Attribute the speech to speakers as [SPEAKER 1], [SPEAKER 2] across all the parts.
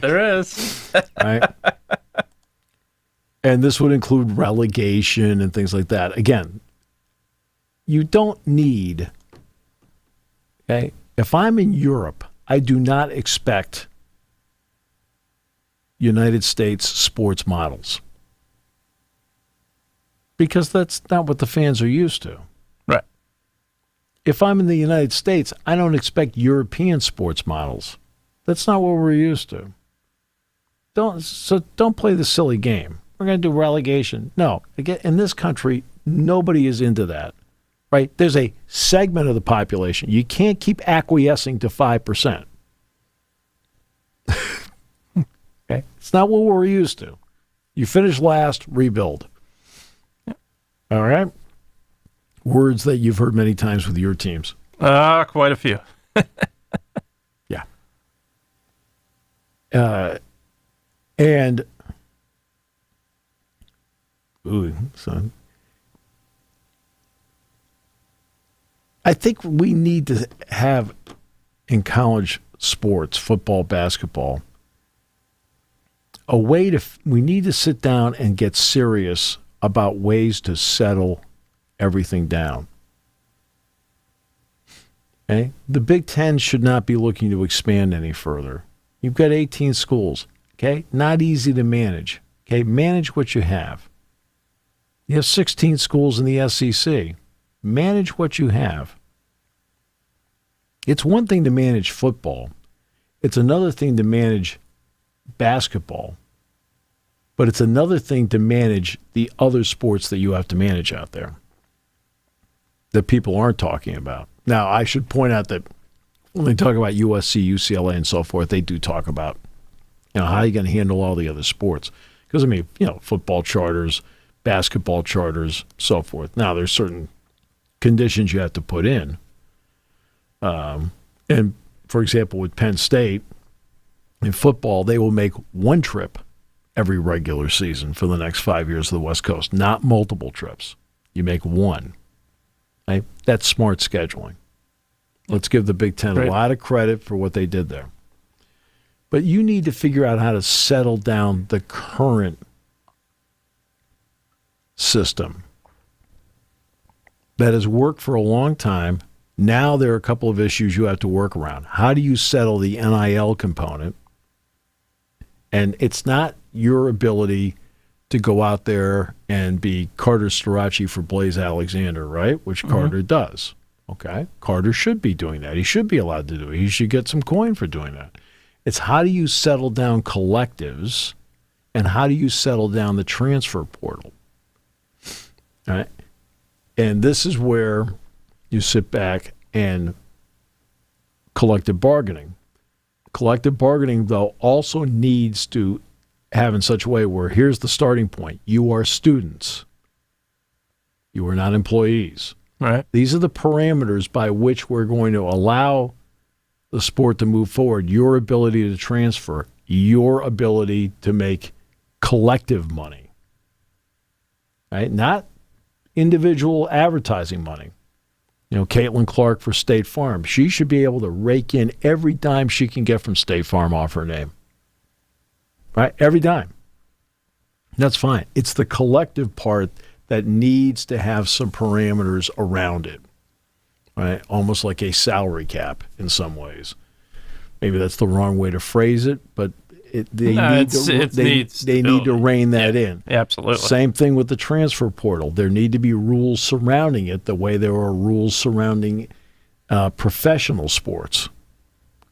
[SPEAKER 1] There is.
[SPEAKER 2] Right? And this would include relegation and things like that. Again, you don't need, okay? If I'm in Europe, I do not expect United States sports models because that's not what the fans are used to.
[SPEAKER 1] Right.
[SPEAKER 2] If I'm in the United States, I don't expect European sports models. That's not what we're used to. Don't play the silly game. We're going to do relegation. No, again, in this country, nobody is into that. Right? There's a segment of the population. You can't keep acquiescing to 5%. Okay? It's not what we're used to. You finish last, rebuild. All right? Words that you've heard many times with your teams.
[SPEAKER 1] Quite a few.
[SPEAKER 2] Yeah. And, son. I think we need to have in college sports, football, basketball, we need to sit down and get serious about ways to settle everything down. Okay? The Big Ten should not be looking to expand any further. You've got 18 schools, okay? Not easy to manage, okay? Manage what you have. You have 16 schools in the SEC. Manage what you have. It's one thing to manage football. It's another thing to manage basketball. But it's another thing to manage the other sports that you have to manage out there that people aren't talking about. Now, I should point out that when they talk about USC, UCLA, and so forth, they do talk about, how are you going to handle all the other sports? Because, football charters, basketball charters, so forth. Now, there's certain conditions you have to put in. And, for example, with Penn State, in football, they will make one trip every regular season for the next 5 years of the West Coast, not multiple trips. You make one. Right? That's smart scheduling. Let's give the Big Ten a lot of credit for what they did there. But you need to figure out how to settle down the current system that has worked for a long time. Now there are a couple of issues you have to work around. How do you settle the NIL component? And it's not your ability to go out there and be Carter Starachi for Blaze Alexander, right? Which Carter does. Okay? Carter should be doing that. He should be allowed to do it. He should get some coin for doing that. It's how do you settle down collectives and how do you settle down the transfer portal? All right? And this is where you sit back and collective bargaining. Collective bargaining, though, also needs to have in such a way where here's the starting point. You are students. You are not employees.
[SPEAKER 1] Right.
[SPEAKER 2] These are the parameters by which we're going to allow the sport to move forward. Your ability to transfer, your ability to make collective money. Right? Not individual advertising money. Caitlin Clark for State Farm. She should be able to rake in every dime she can get from State Farm off her name. Right? Every dime. That's fine. It's the collective part that needs to have some parameters around it. Right? Almost like a salary cap in some ways. Maybe that's the wrong way to phrase it, but they need to rein that in.
[SPEAKER 1] Absolutely.
[SPEAKER 2] Same thing with the transfer portal. There need to be rules surrounding it the way there are rules surrounding professional sports.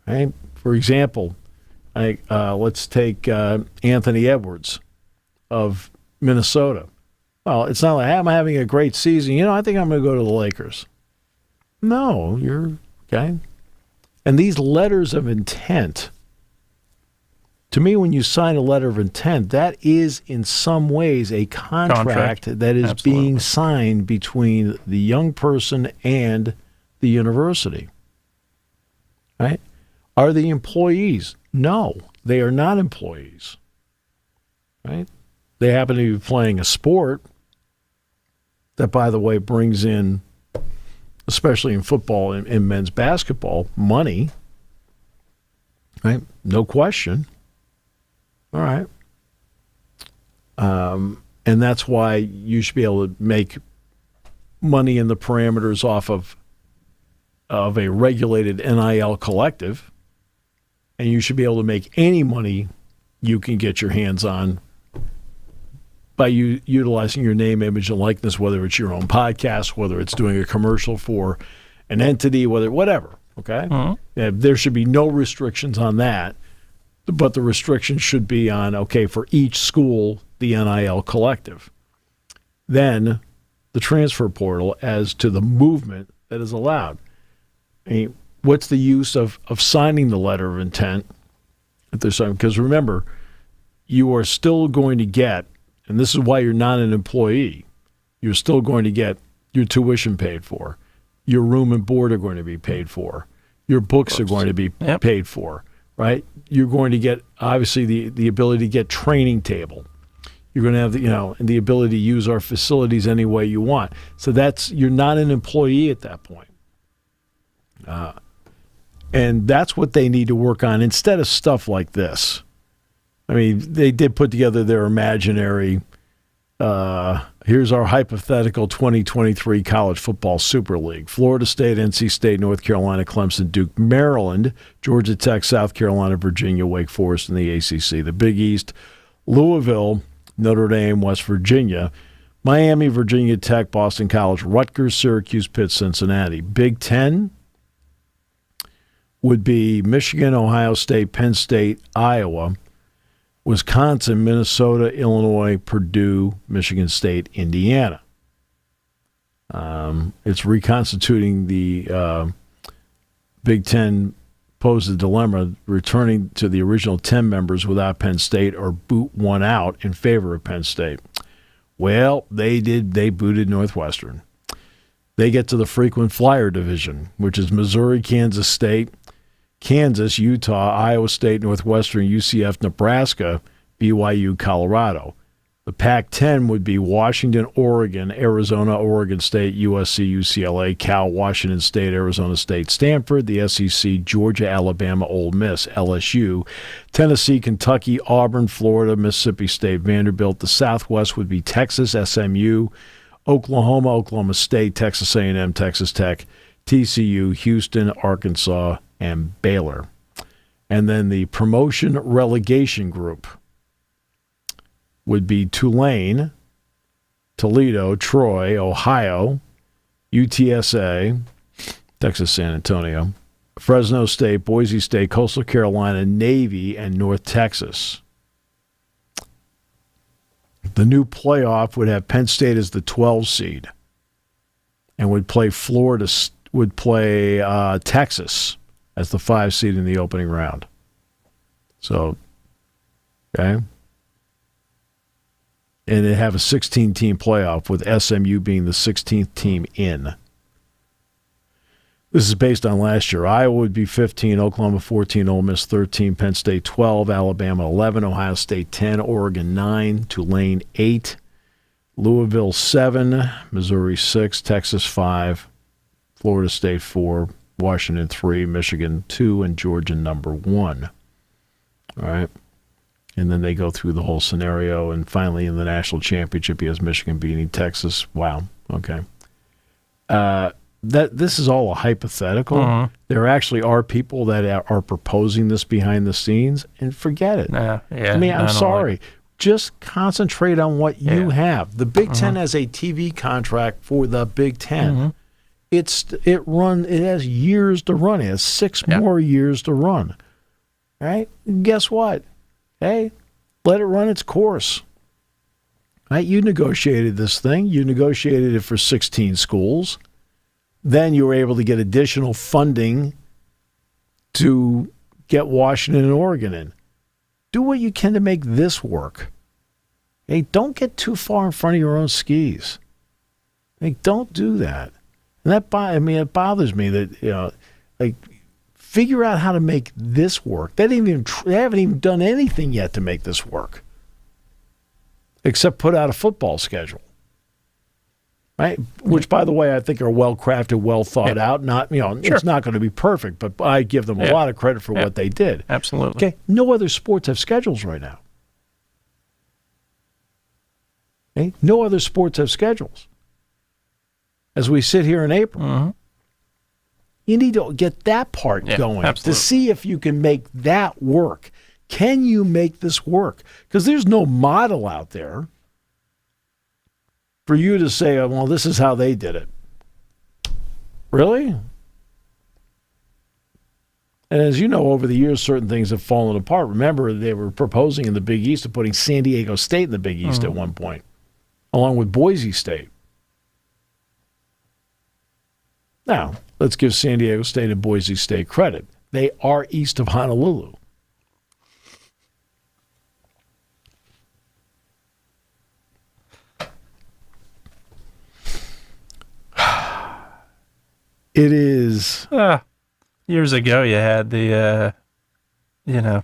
[SPEAKER 2] Right? For example, let's take Anthony Edwards of Minnesota. Well, it's not like I'm having a great season. I think I'm going to go to the Lakers. No, you're okay. And these letters of intent, to me, when you sign a letter of intent, that is in some ways a contract that is being signed between the young person and the university. Right? Are they employees? No, they are not employees. Right? They happen to be playing a sport that, by the way, brings in, especially in football and men's basketball, money. right? No question. All right. And that's why you should be able to make money in the parameters off of a regulated NIL collective, and you should be able to make any money you can get your hands on by utilizing your name, image, and likeness, whether it's your own podcast, whether it's doing a commercial for an entity, whatever, okay? Yeah, there should be no restrictions on that, but the restrictions should be on, okay, for each school, the NIL collective. Then the transfer portal as to the movement that is allowed. I mean, what's the use of signing the letter of intent if there's something? Because remember, you are still going to get, and this is why you're not an employee, you're still going to get your tuition paid for. Your room and board are going to be paid for. Your books are going to be paid for, right? You're going to get, obviously, the ability to get training table. You're going to have the ability to use our facilities any way you want. So you're not an employee at that point. And that's what they need to work on instead of stuff like this. I mean, they did put together their imaginary, here's our hypothetical 2023 college football Super League. Florida State, NC State, North Carolina, Clemson, Duke, Maryland, Georgia Tech, South Carolina, Virginia, Wake Forest, and the ACC. The Big East, Louisville, Notre Dame, West Virginia, Miami, Virginia Tech, Boston College, Rutgers, Syracuse, Pitt, Cincinnati. Big Ten would be Michigan, Ohio State, Penn State, Iowa, Wisconsin, Minnesota, Illinois, Purdue, Michigan State, Indiana. It's reconstituting the Big Ten posed a dilemma, returning to the original 10 members without Penn State or boot one out in favor of Penn State. Well, they did. They booted Northwestern. They get to the frequent flyer division, which is Missouri, Kansas State, Kansas, Utah, Iowa State, Northwestern, UCF, Nebraska, BYU, Colorado. The Pac-10 would be Washington, Oregon, Arizona, Oregon State, USC, UCLA, Cal, Washington State, Arizona State, Stanford, the SEC, Georgia, Alabama, Ole Miss, LSU, Tennessee, Kentucky, Auburn, Florida, Mississippi State, Vanderbilt. The Southwest would be Texas, SMU, Oklahoma, Oklahoma State, Texas A&M, Texas Tech, TCU, Houston, Arkansas, and Baylor. And then the promotion relegation group would be Tulane, Toledo, Troy, Ohio, UTSA, Texas San Antonio, Fresno State, Boise State, Coastal Carolina, Navy, and North Texas. The new playoff would have Penn State as the 12 seed and would play Texas as the 5 seed in the opening round. So, okay. And they have a 16-team playoff with SMU being the 16th team in. This is based on last year. Iowa would be 15, Oklahoma 14, Ole Miss 13, Penn State 12, Alabama 11, Ohio State 10, Oregon 9, Tulane 8, Louisville 7, Missouri 6, Texas 5, Florida State 4, Washington 3, Michigan 2, and Georgia number 1. All right. And then they go through the whole scenario, and finally in the national championship, he has Michigan beating Texas. Wow. Okay. This is all a hypothetical. Uh-huh. There actually are people that are proposing this behind the scenes, and forget it. I mean, I'm sorry. Just concentrate on what you have. The Big Ten has a TV contract for the Big Ten. It has years to run. It has 6 more years to run. Right? And guess what? Hey, let it run its course. Right? You negotiated this thing. You negotiated it for 16 schools. Then you were able to get additional funding to get Washington and Oregon in. Do what you can to make this work. Hey, don't get too far in front of your own skis. Hey, don't do that. And it bothers me that, figure out how to make this work. They haven't even done anything yet to make this work, except put out a football schedule. right? Which, by the way, I think are well crafted, well thought out. Not, it's not going to be perfect, but I give them a lot of credit for what they did.
[SPEAKER 1] Absolutely.
[SPEAKER 2] Okay, no other sports have schedules right now. Okay? No other sports have schedules. As we sit here in April, you need to get that part going to see if you can make that work. Can you make this work? Because there's no model out there for you to say, well, this is how they did it. Really? And as you know, over the years, certain things have fallen apart. Remember, they were proposing in the Big East of putting San Diego State in the Big East at one point, along with Boise State. Now, let's give San Diego State and Boise State credit. They are east of Honolulu. It is.
[SPEAKER 1] Years ago, you had the, you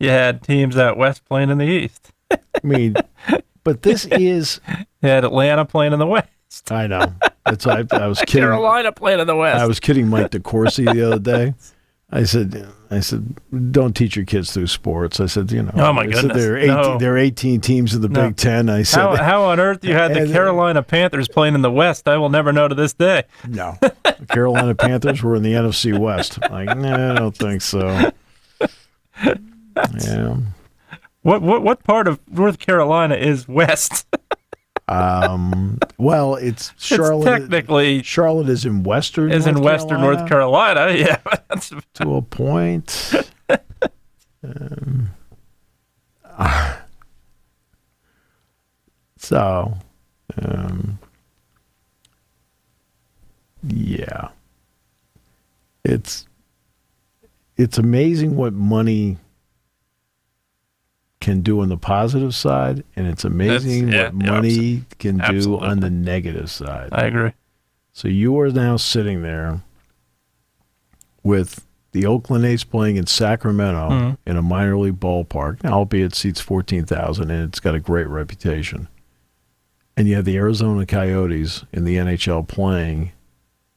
[SPEAKER 1] had teams out west playing in the east.
[SPEAKER 2] I mean, but this is.
[SPEAKER 1] You had Atlanta playing in the west.
[SPEAKER 2] I know. That's why I was kidding.
[SPEAKER 1] Carolina playing in the west.
[SPEAKER 2] I was kidding Mike DeCourcy the other day. I said, don't teach your kids through sports. I said,
[SPEAKER 1] oh my goodness,
[SPEAKER 2] there are 18 teams in the Big Ten. I said,
[SPEAKER 1] how on earth you had the Carolina Panthers playing in the West? I will never know to this day.
[SPEAKER 2] No, the Carolina Panthers were in the NFC West. Like, no, I don't think so. Yeah.
[SPEAKER 1] What part of North Carolina is West?
[SPEAKER 2] Well, it's Charlotte.
[SPEAKER 1] It's technically,
[SPEAKER 2] Charlotte is in western.
[SPEAKER 1] North Carolina. Yeah,
[SPEAKER 2] to a point. Yeah, it's amazing what money can do on the positive side, and it's amazing what money can do on the negative side.
[SPEAKER 1] I agree.
[SPEAKER 2] So you are now sitting there with the Oakland A's playing in Sacramento in a minor league ballpark, albeit it seats 14,000, and it's got a great reputation. And you have the Arizona Coyotes in the NHL playing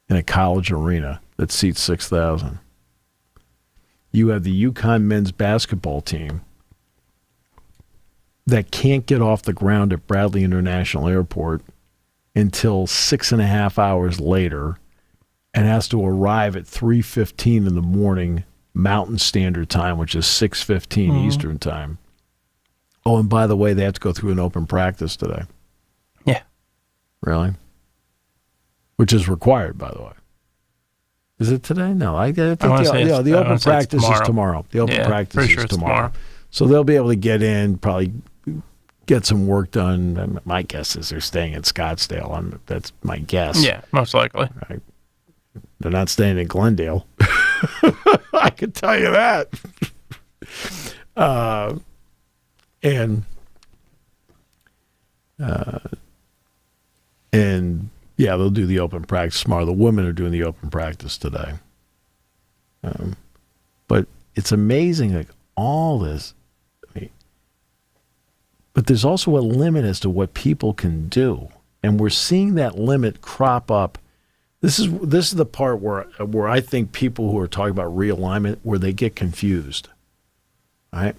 [SPEAKER 2] in a college arena that seats 6,000. You have the UConn men's basketball team that can't get off the ground at Bradley International Airport until 6.5 hours later and has to arrive at 3:15 in the morning Mountain Standard Time, which is 6:15 Eastern Time. Oh, and by the way, they have to go through an open practice today.
[SPEAKER 1] Yeah.
[SPEAKER 2] Really? Which is required, by the way. Is it today? No, I think the open practice is tomorrow. The open practice is tomorrow. So they'll be able to get in, probably get some work done. My guess is they're staying in Scottsdale. That's my guess.
[SPEAKER 1] Yeah, most likely.
[SPEAKER 2] Right. They're not staying in Glendale. I can tell you that. And yeah, they'll do the open practice tomorrow. The women are doing the open practice today. But it's amazing, like all this. But there's also a limit as to what people can do, and we're seeing that limit crop up. This is the part where I think people who are talking about realignment, where they get confused. Right?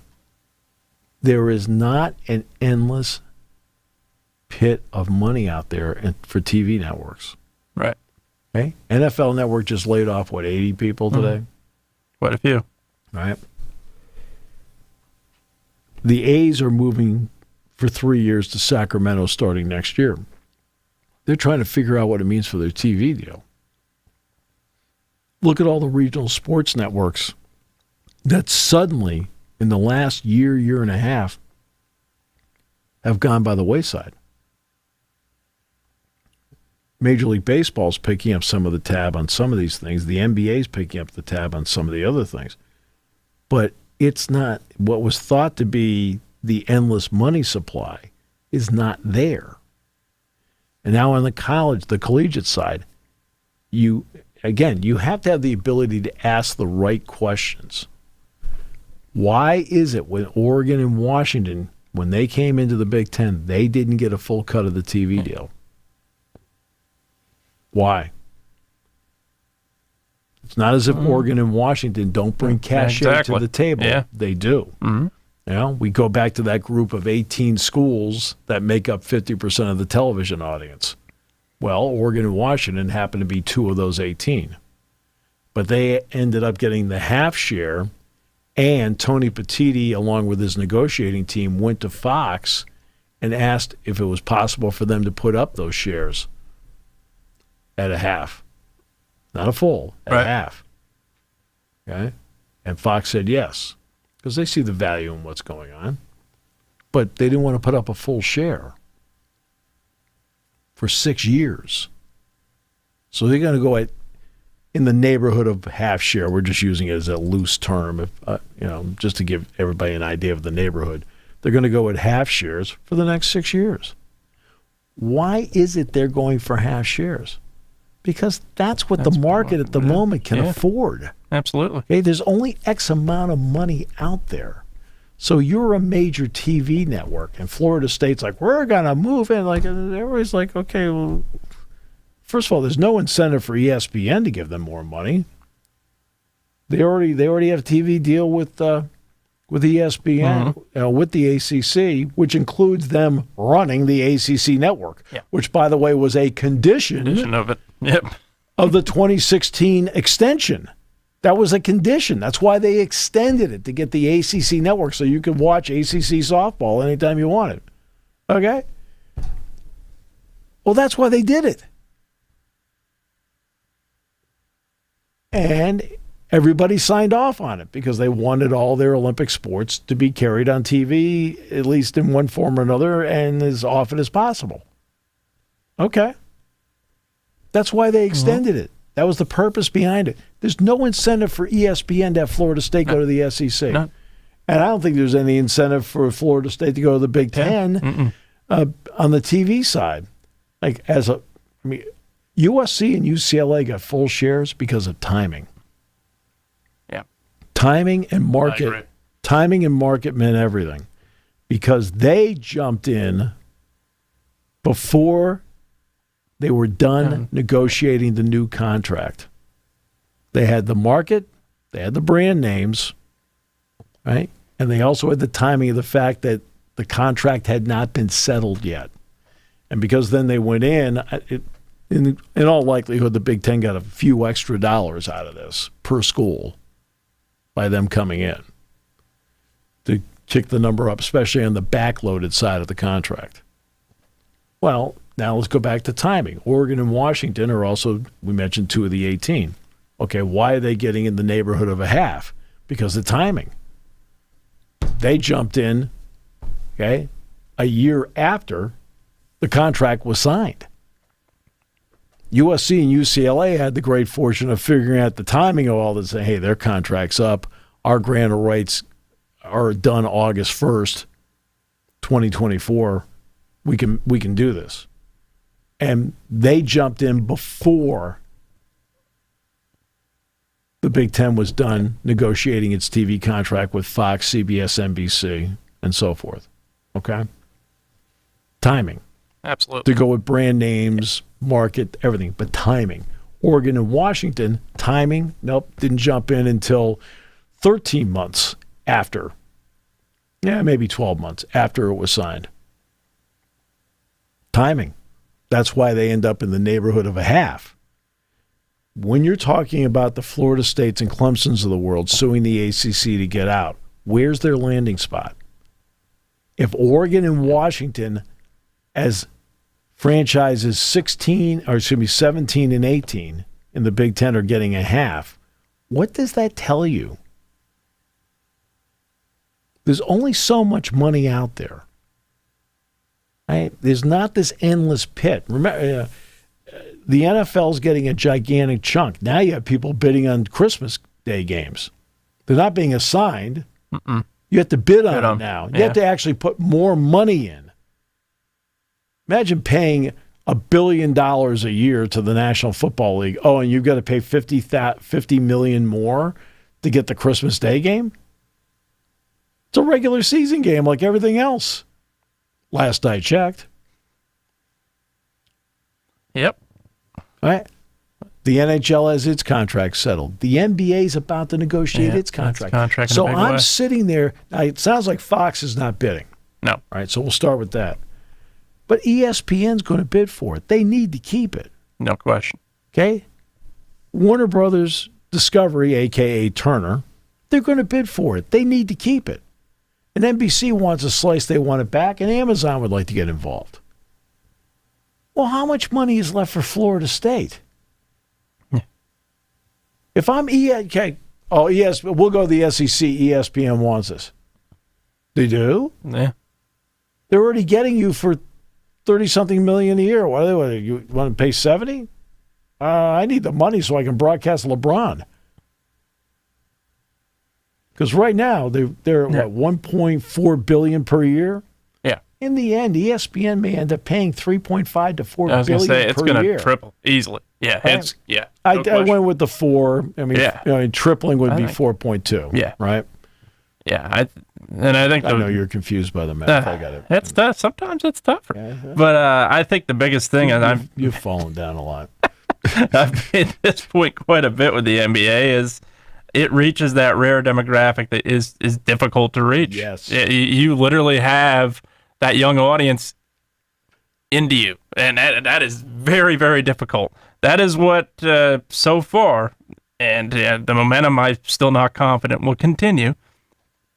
[SPEAKER 2] There is not an endless pit of money out there for TV networks.
[SPEAKER 1] Right.
[SPEAKER 2] Okay? NFL Network just laid off, 80 people today?
[SPEAKER 1] Quite a few.
[SPEAKER 2] Right. The A's are moving for 3 years to Sacramento starting next year. They're trying to figure out what it means for their TV deal. Look at all the regional sports networks that suddenly, in the last year and a half, have gone by the wayside. Major League Baseball is picking up some of the tab on some of these things. The NBA is picking up the tab on some of the other things. But it's not what was thought to be the endless money supply is not there. And now on the collegiate side, you have to have the ability to ask the right questions. Why is it when Oregon and Washington, when they came into the Big Ten, they didn't get a full cut of the TV deal? Why? It's not as if Oregon and Washington don't bring cachet to the table.
[SPEAKER 1] Yeah.
[SPEAKER 2] They do.
[SPEAKER 1] Mm-hmm.
[SPEAKER 2] You know, we go back to that group of 18 schools that make up 50% of the television audience. Well, Oregon and Washington happen to be two of those 18. But they ended up getting the half share, and Tony Petitti, along with his negotiating team, went to Fox and asked if it was possible for them to put up those shares at a half. Not a full, at a half. Okay? And Fox said yes, because they see the value in what's going on. But they didn't want to put up a full share for 6 years. So they're going to go in the neighborhood of half share. We're just using it as a loose term, just to give everybody an idea of the neighborhood. They're going to go at half shares for the next 6 years. Why is it they're going for half shares? Because that's what the market at the moment can afford.
[SPEAKER 1] Absolutely.
[SPEAKER 2] Okay, there's only X amount of money out there. So you're a major TV network, and Florida State's like, we're going to move in. Like, everybody's like, okay, well, first of all, there's no incentive for ESPN to give them more money. They already have a TV deal with ESPN, with the ACC, which includes them running the ACC network, which, by the way, was a condition
[SPEAKER 1] of it. Yep.
[SPEAKER 2] Of the 2016 extension. That was a condition. That's why they extended it, to get the ACC network so you could watch ACC softball anytime you wanted. Okay? Well, that's why they did it. And everybody signed off on it because they wanted all their Olympic sports to be carried on TV, at least in one form or another, and as often as possible. Okay. That's why they extended it. That was the purpose behind it. There's no incentive for ESPN to have Florida State go to the SEC.
[SPEAKER 1] No.
[SPEAKER 2] And I don't think there's any incentive for Florida State to go to the Big Ten on the TV side. USC and UCLA got full shares because of timing.
[SPEAKER 1] Yeah.
[SPEAKER 2] Timing and market meant everything, because they jumped in before they were done negotiating the new contract. They had the market, they had the brand names, right? And they also had the timing of the fact that the contract had not been settled yet. And because then they went in all likelihood, the Big Ten got a few extra dollars out of this per school by them coming in to kick the number up, especially on the backloaded side of the contract. Well, now let's go back to timing. Oregon and Washington are also, we mentioned, two of the 18. Okay, why are they getting in the neighborhood of a half? Because of timing. They jumped in, okay, a year after the contract was signed. USC and UCLA had the great fortune of figuring out the timing of all this. Say, hey, their contract's up. Our grant of rights are done August 1st, 2024. We can do this. And they jumped in before the Big Ten was done negotiating its TV contract with Fox, CBS, NBC, and so forth. Okay? Timing.
[SPEAKER 1] Absolutely.
[SPEAKER 2] To go with brand names, market, everything, but timing. Oregon and Washington, timing, nope, didn't jump in until 13 months after. Yeah, maybe 12 months after it was signed. Timing. That's why they end up in the neighborhood of a half. When you're talking about the Florida States and Clemsons of the world suing the ACC to get out, where's their landing spot? If Oregon and Washington, as franchises 17 and 18 in the Big Ten, are getting a half, what does that tell you? There's only so much money out there. Right? There's not this endless pit. Remember, the NFL's getting a gigantic chunk. Now you have people bidding on Christmas Day games. They're not being assigned. You have to bid on them now. You have to actually put more money in. Imagine paying $1 billion a year to the National Football League. Oh, and you've got to pay $50 million more to get the Christmas Day game? It's a regular season game like everything else. Last I checked.
[SPEAKER 1] Yep.
[SPEAKER 2] Right? The NHL has its contract settled. The NBA is about to negotiate its contract. So I'm sitting there. Now, it sounds like Fox is not bidding.
[SPEAKER 1] No.
[SPEAKER 2] All right, so we'll start with that. But ESPN's going to bid for it. They need to keep it.
[SPEAKER 1] No question.
[SPEAKER 2] Okay? Warner Brothers Discovery, a.k.a. Turner, they're going to bid for it. They need to keep it. And NBC wants a slice. They want it back. And Amazon would like to get involved. Well, how much money is left for Florida State?
[SPEAKER 1] Yeah.
[SPEAKER 2] If I'm we'll go to the SEC. ESPN wants us. They do?
[SPEAKER 1] Yeah.
[SPEAKER 2] They're already getting you for 30-something million a year. What you want to pay 70? I need the money so I can broadcast LeBron. Because right now they're at $1.4 billion per year.
[SPEAKER 1] Yeah.
[SPEAKER 2] In the end, ESPN may end up paying $3.5 to $4 billion per year.
[SPEAKER 1] I was going to say it's going to triple easily. Yeah,
[SPEAKER 2] right? I went with the 4. I mean, tripling would be 4.2.
[SPEAKER 1] Yeah.
[SPEAKER 2] Right.
[SPEAKER 1] Yeah, I think
[SPEAKER 2] I know you're confused by the math. I got it.
[SPEAKER 1] It's tough. Sometimes it's tougher. Yeah. But I think the biggest thing, and
[SPEAKER 2] you've fallen down a lot.
[SPEAKER 1] I've made this point quite a bit with the NBA, is it reaches that rare demographic that is difficult to reach.
[SPEAKER 2] Yes.
[SPEAKER 1] You literally have that young audience into you, and that is very, very difficult. That is what, so far, and the momentum I'm still not confident will continue.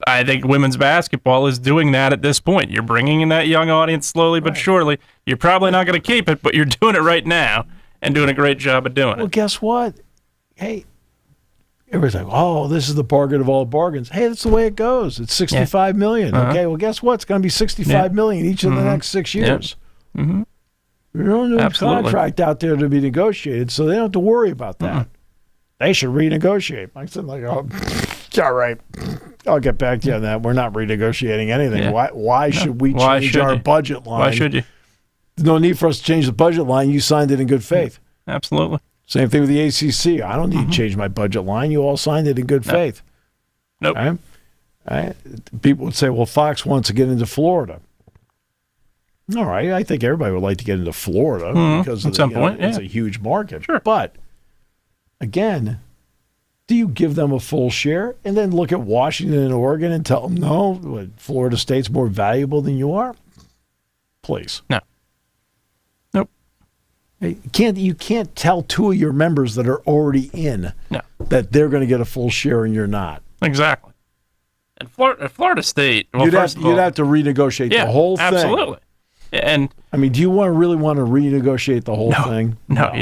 [SPEAKER 1] I think women's basketball is doing that at this point. You're bringing in that young audience slowly but surely. You're probably not going to keep it, but you're doing it right now and doing a great job of doing it.
[SPEAKER 2] Well, guess what? Hey, everybody's like, oh, this is the bargain of all bargains. Hey, that's the way it goes. It's $65 million. Okay, well, guess what? It's going to be $65 million each of the next 6 years.
[SPEAKER 1] Yeah. Mm-hmm.
[SPEAKER 2] There's no contract out there to be negotiated, so they don't have to worry about that. They should renegotiate. I said, all right. I'll get back to you on that. We're not renegotiating anything. Yeah. Why should we change our budget line?
[SPEAKER 1] Why should you?
[SPEAKER 2] There's no need for us to change the budget line. You signed it in good faith.
[SPEAKER 1] Absolutely.
[SPEAKER 2] Same thing with the ACC. I don't need to change my budget line. You all signed it in good faith.
[SPEAKER 1] Nope.
[SPEAKER 2] All right? People would say, well, Fox wants to get into Florida. All right. I think everybody would like to get into Florida because
[SPEAKER 1] at some point,
[SPEAKER 2] it's a huge market.
[SPEAKER 1] Sure.
[SPEAKER 2] But, again, do you give them a full share and then look at Washington and Oregon and tell them, no, Florida State's more valuable than you are? Please.
[SPEAKER 1] No. Nope.
[SPEAKER 2] You can't tell two of your members that are already in that they're going to get a full share and you're not.
[SPEAKER 1] Exactly. And Florida State, well,
[SPEAKER 2] you'd have to renegotiate the whole thing.
[SPEAKER 1] Absolutely. And
[SPEAKER 2] I mean, do you really want to renegotiate the whole thing?
[SPEAKER 1] No.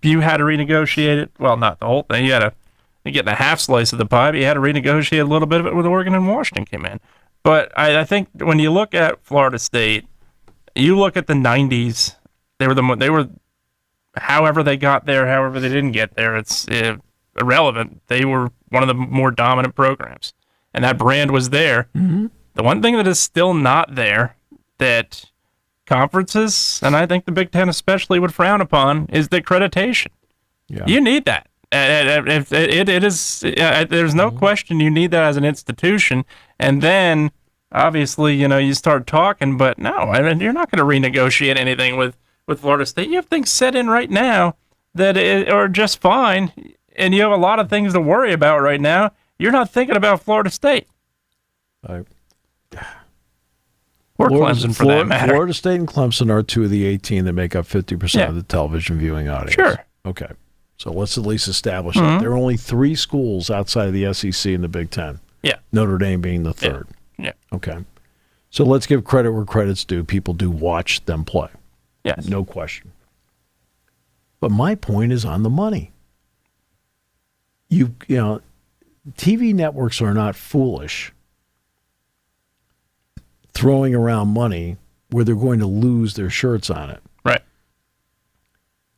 [SPEAKER 1] You had to renegotiate it. Well, not the whole thing. You had to. You're getting a half slice of the pie, but you had to renegotiate a little bit of it with Oregon and Washington came in. But I think when you look at Florida State, you look at the 90s, they were however they got there, however they didn't get there, it's irrelevant. They were one of the more dominant programs, and that brand was there. Mm-hmm. The one thing that is still not there that conferences, and I think the Big Ten especially, would frown upon is the accreditation. Yeah. You need that. It is. There's no question you need that as an institution, and then obviously you start talking. But no, I mean, you're not going to renegotiate anything with Florida State. You have things set in right now that are just fine, and you have a lot of things to worry about right now. You're not thinking about Florida State. Or Clemson, for that matter.
[SPEAKER 2] Florida State and Clemson are two of the 18 that make up 50% of the television viewing audience.
[SPEAKER 1] Sure.
[SPEAKER 2] Okay. So let's at least establish that. There are only 3 schools outside of the SEC in the Big Ten.
[SPEAKER 1] Yeah.
[SPEAKER 2] Notre Dame being the third.
[SPEAKER 1] Yeah.
[SPEAKER 2] Okay. So let's give credit where credit's due. People do watch them play.
[SPEAKER 1] Yes.
[SPEAKER 2] No question. But my point is on the money. TV networks are not foolish throwing around money where they're going to lose their shirts on it.
[SPEAKER 1] Right.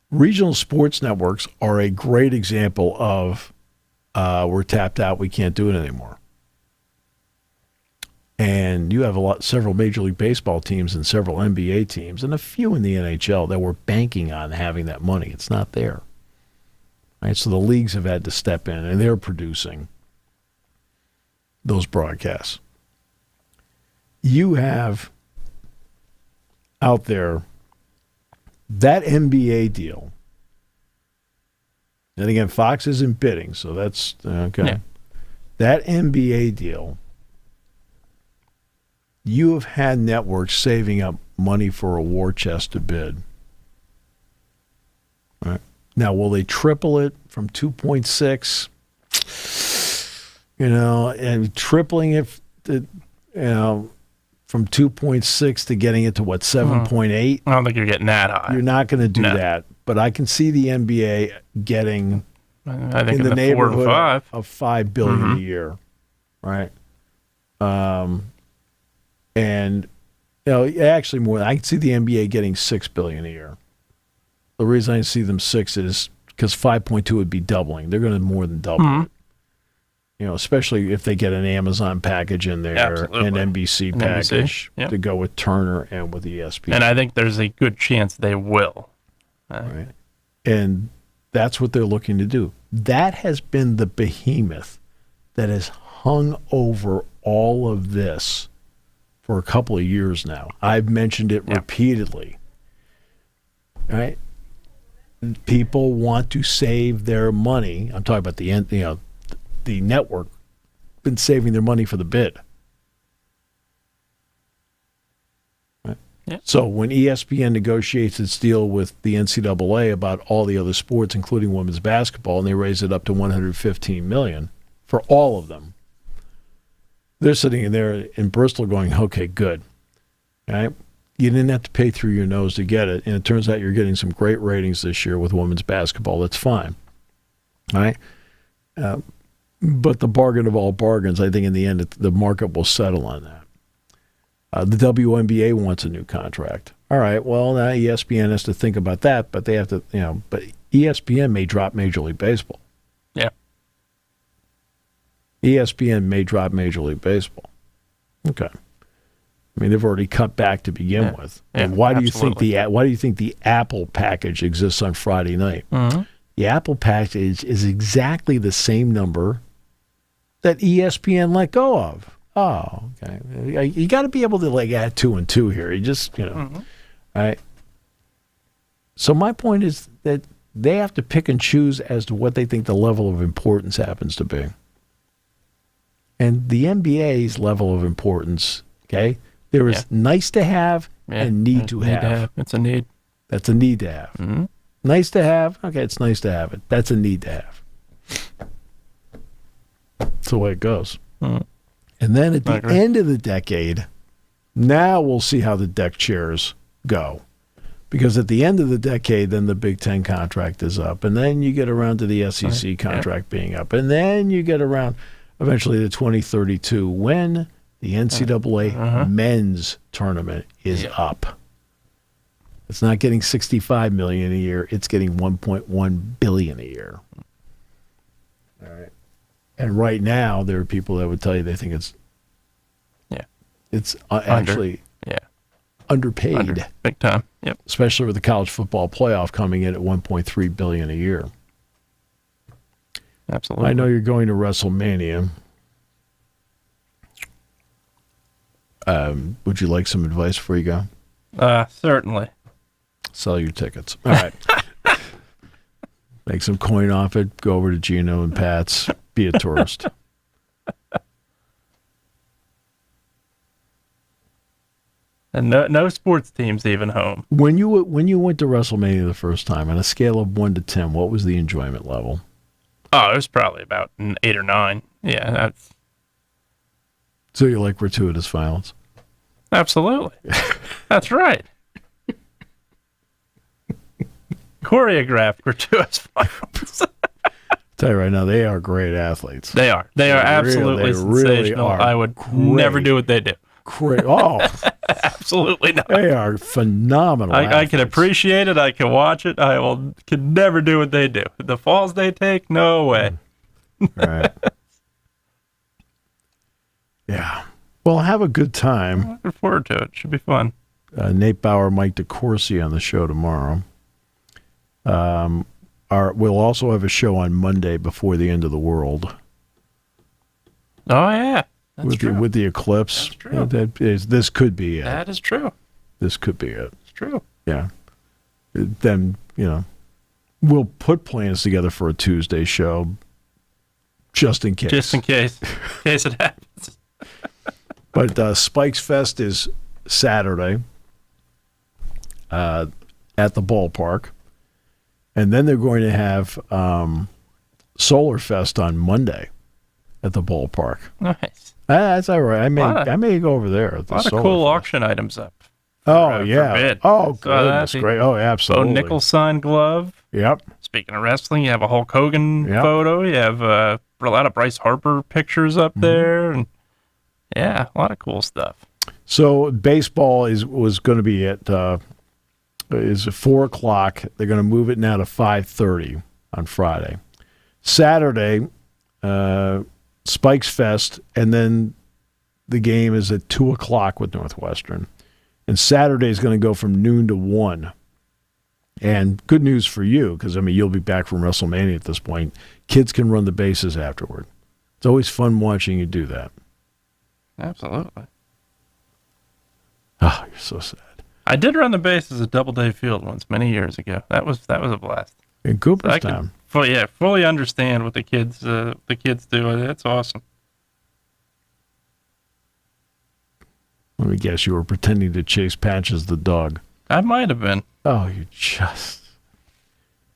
[SPEAKER 2] Regional sports networks are a great example of we're tapped out, we can't do it anymore. And you have several Major League Baseball teams and several NBA teams and a few in the NHL that were banking on having that money. It's not there. Right? So the leagues have had to step in, and they're producing those broadcasts. You have out there that NBA deal And again, Fox isn't bidding, so that's okay.
[SPEAKER 1] Yeah.
[SPEAKER 2] That NBA deal, you have had networks saving up money for a war chest to bid. All right. Now, will they triple it from 2.6? And tripling it, from 2.6 to getting it to what, 7.8?
[SPEAKER 1] I don't think you're getting that high.
[SPEAKER 2] You're not going to do that. But I can see the NBA getting
[SPEAKER 1] I think
[SPEAKER 2] in the
[SPEAKER 1] 4 to
[SPEAKER 2] neighborhood
[SPEAKER 1] 5.
[SPEAKER 2] of $5 billion a year, right? And actually more. I can see the NBA getting $6 billion a year. The reason I see them 6 is because 5.2 would be doubling. They're going to more than double it. Especially if they get an Amazon package in there,
[SPEAKER 1] Absolutely.
[SPEAKER 2] an NBC package
[SPEAKER 1] Yep.
[SPEAKER 2] to go with Turner and with ESPN.
[SPEAKER 1] And I think there's a good chance they will.
[SPEAKER 2] Right. And that's what they're looking to do. That has been the behemoth that has hung over all of this for a couple of years now. I've mentioned it repeatedly. Right? People want to save their money. I'm talking about the network been saving their money for the bid. Right?
[SPEAKER 1] Yeah.
[SPEAKER 2] So when ESPN negotiates its deal with the NCAA about all the other sports, including women's basketball, and they raise it up to $115 million for all of them, they're sitting in there in Bristol going, okay, good. All right? You didn't have to pay through your nose to get it, and it turns out you're getting some great ratings this year with women's basketball. That's fine. All right? But the bargain of all bargains, I think in the end, the market will settle on that. The WNBA wants a new contract. All right, well, now ESPN has to think about that, but they have to, but ESPN may drop Major League Baseball.
[SPEAKER 1] Yeah.
[SPEAKER 2] ESPN may drop Major League Baseball. Okay. I mean, they've already cut back to begin with.
[SPEAKER 1] Yeah,
[SPEAKER 2] and why do you think the Apple package exists on Friday night?
[SPEAKER 1] Mm-hmm.
[SPEAKER 2] The Apple package is exactly the same number that ESPN let go of. Oh, okay. You got to be able to add 2 and 2 here. You just, all right. So my point is that they have to pick and choose as to what they think the level of importance happens to be. And the NBA's level of importance, okay, there is nice to have and need to have.
[SPEAKER 1] It's a need.
[SPEAKER 2] That's a need to have.
[SPEAKER 1] Mm-hmm.
[SPEAKER 2] Nice to have. Okay, it's nice to have it. That's a need to have. That's the way it goes.
[SPEAKER 1] Mm-hmm.
[SPEAKER 2] And then at the end of the decade, now we'll see how the deck chairs go. Because at the end of the decade, then the Big Ten contract is up. And then you get around to the SEC contract being up. And then you get around eventually to 2032 when the NCAA men's tournament is up. It's not getting $65 million a year. It's getting $1.1 billion a year. All right. And right now, there are people that would tell you they think it's actually underpaid.
[SPEAKER 1] Big time. Yep.
[SPEAKER 2] Especially with the college football playoff coming in at $1.3 billion a year.
[SPEAKER 1] Absolutely.
[SPEAKER 2] I know you're going to WrestleMania. Would you like some advice before you go?
[SPEAKER 1] Certainly.
[SPEAKER 2] Sell your tickets. All right. Make some coin off it. Go over to Gino and Pat's. Be a tourist.
[SPEAKER 1] And no sports teams even home.
[SPEAKER 2] When you went to WrestleMania the first time, on a scale of 1 to 10, what was the enjoyment level?
[SPEAKER 1] Oh, it was probably about an 8 or 9. Yeah, that's...
[SPEAKER 2] So you like gratuitous violence?
[SPEAKER 1] Absolutely. That's right. Choreographed gratuitous violence.
[SPEAKER 2] Tell you right now, they are great athletes.
[SPEAKER 1] They are. They are absolutely sensational.
[SPEAKER 2] Really are
[SPEAKER 1] I would never do what they do.
[SPEAKER 2] Great. Oh,
[SPEAKER 1] absolutely not.
[SPEAKER 2] They are phenomenal.
[SPEAKER 1] I can appreciate it. I can watch it. Can never do what they do. The falls they take, no way.
[SPEAKER 2] Right. Yeah. Well, have a good time.
[SPEAKER 1] I'm looking forward to it. Should be fun.
[SPEAKER 2] Nate Bauer, Mike DeCourcy on the show tomorrow. We'll also have a show on Monday before the end of the world.
[SPEAKER 1] Oh, yeah. That's true.
[SPEAKER 2] With the eclipse.
[SPEAKER 1] That's true.
[SPEAKER 2] This could be it.
[SPEAKER 1] That is true.
[SPEAKER 2] This could be it.
[SPEAKER 1] It's true.
[SPEAKER 2] Yeah. Then, we'll put plans together for a Tuesday show just in case.
[SPEAKER 1] Just in case it happens.
[SPEAKER 2] But Spikes Fest is Saturday at the ballpark. And then they're going to have Solar Fest on Monday at the ballpark.
[SPEAKER 1] Nice.
[SPEAKER 2] That's all right. I may go over there.
[SPEAKER 1] A lot of cool auction items up.
[SPEAKER 2] Oh, yeah.
[SPEAKER 1] Bid.
[SPEAKER 2] Oh, goodness. Great. Oh, absolutely.
[SPEAKER 1] Bo Nichols signed glove.
[SPEAKER 2] Yep.
[SPEAKER 1] Speaking of wrestling, you have a Hulk Hogan photo. You have a lot of Bryce Harper pictures up there. And yeah, a lot of cool stuff.
[SPEAKER 2] So baseball was going to be at is 4 o'clock. They're going to move it now to 5:30 on Friday. Saturday, Spikes Fest, and then the game is at 2 o'clock with Northwestern. And Saturday is going to go from noon to 1. And good news for you, because, you'll be back from WrestleMania at this point. Kids can run the bases afterward. It's always fun watching you do that.
[SPEAKER 1] Absolutely.
[SPEAKER 2] Oh, you're so sad.
[SPEAKER 1] I did run the bases at Doubleday Field once, many years ago. That was a blast.
[SPEAKER 2] In Cooperstown.
[SPEAKER 1] Fully understand what the kids do. It's awesome.
[SPEAKER 2] Let me guess, you were pretending to chase Patches the dog.
[SPEAKER 1] I might have been.
[SPEAKER 2] Oh, you just...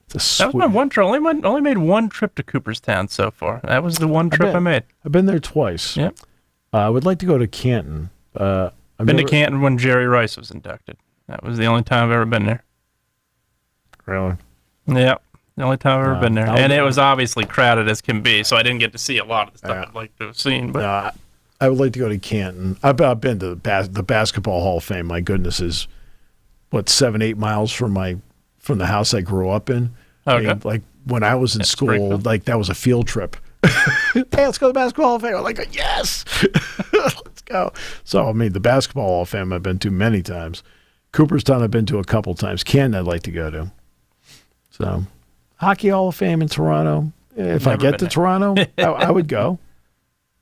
[SPEAKER 1] That was my one trip. Only made one trip to Cooperstown so far. That was the one trip I made.
[SPEAKER 2] I've been there twice.
[SPEAKER 1] Yep.
[SPEAKER 2] I would like to go to Canton.
[SPEAKER 1] I've been to Canton when Jerry Rice was inducted. That was the only time I've ever been there.
[SPEAKER 2] Really?
[SPEAKER 1] Yeah. The only time I've ever been there. And it was obviously crowded as can be, so I didn't get to see a lot of the stuff I'd like to have seen. But
[SPEAKER 2] I would like to go to Canton. I've been to the Basketball Hall of Fame. My goodness, is 7-8 miles from the house I grew up in.
[SPEAKER 1] Okay.
[SPEAKER 2] Like when I was in school, like that was a field trip. Hey, let's go to the Basketball Hall of Fame. I'm like, yes, let's go. So the Basketball Hall of Fame I've been to many times. Cooperstown I've been to a couple times. Canton I'd like to go to. So Hockey Hall of Fame in Toronto. If I get to Toronto, I would go.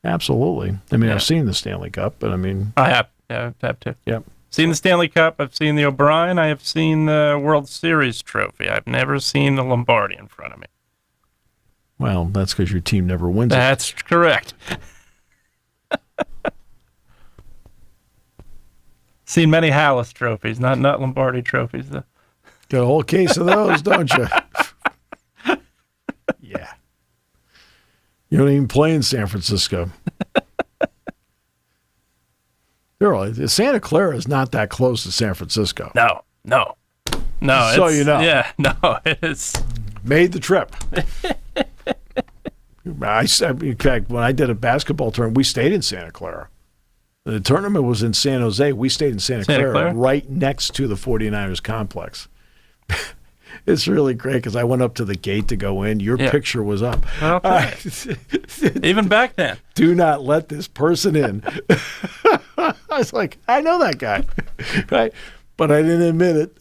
[SPEAKER 2] Absolutely. I've seen the Stanley Cup, but
[SPEAKER 1] I have. Yeah, I have too.
[SPEAKER 2] Yep.
[SPEAKER 1] Seen the Stanley Cup. I've seen the O'Brien. I have seen the World Series trophy. I've never seen the Lombardi in front of me.
[SPEAKER 2] Well, that's because your team never wins.
[SPEAKER 1] That's correct. Seen many Hallis trophies, not Lombardi trophies, though.
[SPEAKER 2] Got a whole case of those, don't you? Yeah. You don't even play in San Francisco. Santa Clara is not that close to San Francisco.
[SPEAKER 1] No.
[SPEAKER 2] So you know.
[SPEAKER 1] Yeah, no, it's...
[SPEAKER 2] Made the trip. In fact, when I did a basketball tournament, we stayed in Santa Clara. The tournament was in San Jose. We stayed in Santa Clara, right next to the 49ers complex. It's really great because I went up to the gate to go in. Your picture was up.
[SPEAKER 1] Okay. Even back then.
[SPEAKER 2] Do not let this person in. I was like, I know that guy. Right? But I didn't admit it.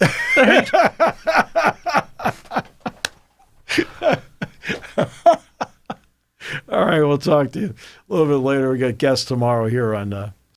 [SPEAKER 2] All right, we'll talk to you a little bit later. We got guests tomorrow here on